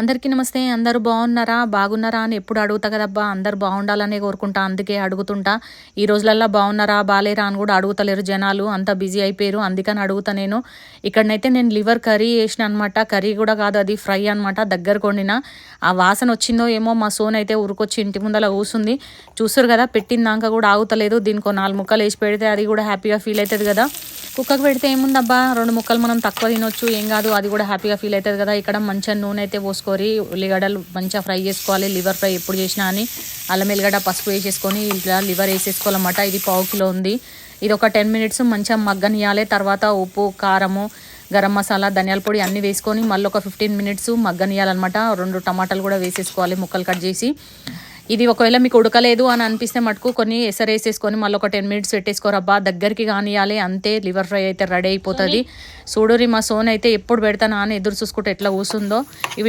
అందరికీ నమస్తే. అందరూ బాగున్నారా? బాగున్నారా అని ఎప్పుడు అడుగుతా కదబ్బా! అందరూ బాగుండాలనే కోరుకుంటా. అందుకే అడుగుతుంటా. ఈ రోజులల్లా బాగున్నారా? బాలేరా? అని కూడా అడుగుతలేరు జనాలు. అంతా బిజీ అయిపోయారు. అందుకని అడుగుతా నేను. ఇక్కడనైతే నేను లివర్ కర్రీ చేసినా అనమాట. కర్రీ కూడా కాదు, అది ఫ్రై అనమాట. దగ్గరకు వండిన. ఆ వాసన వచ్చిందో ఏమో, మా సోన్ అయితే ఉరికొచ్చి ఇంటి ముందల కూసుంది. చూస్తురు కదా, పెట్టిందాక కూడా ఆగుతలేదు. దీనికో 4 ముక్కలు వేసి పెడితే అది కూడా హ్యాపీగా ఫీల్ అవుతుంది కదా. కుక్కకు పెడితే ఏముందబ్బా, 2 ముక్కలు మనం తక్కువ తినొచ్చు, ఏం కాదు. అది కూడా హ్యాపీగా ఫీల్ అవుతుంది కదా. ఇక్కడ మంచిగా నూనె అయితే పోసుకొని ఉల్లిగడ్డలు మంచిగా ఫ్రై చేసుకోవాలి. లివర్ ఫ్రై ఎప్పుడు చేసినా అని అల్లం ఎల్లిగడ్డ పసుపు వేసేసుకొని ఇట్లా లివర్ వేసేసుకోవాలన్నమాట. ఇది 1/2 కిలో ఉంది. ఇది ఒక 10 మినిట్స్ మంచిగా మగ్గనియాలి. తర్వాత ఉప్పు, కారము, గరం మసాలా, ధనియాల పొడి అన్నీ వేసుకొని మళ్ళీ ఒక 15 మినిట్స్ మగ్గనియాలన్నమాట. 2 టమాటాలు కూడా వేసేసుకోవాలి ముక్కలు కట్ చేసి. ఇది ఒకవేళ మీకు ఉడకలేదు అని అనిపిస్తే మటుకు కొన్ని ఎసరేసేసుకొని మళ్ళీ ఒక 10 మినిట్స్ పెట్టేసుకోరబ్బా. దగ్గరికి కానియాలి, అంతే. లివర్ ఫ్రై అయితే రెడీ అయిపోతుంది. చూడురి, మా సోన్ అయితే ఎప్పుడు పెడతానా అని ఎదురు చూసుకుంటే ఎట్లా కూసుందో.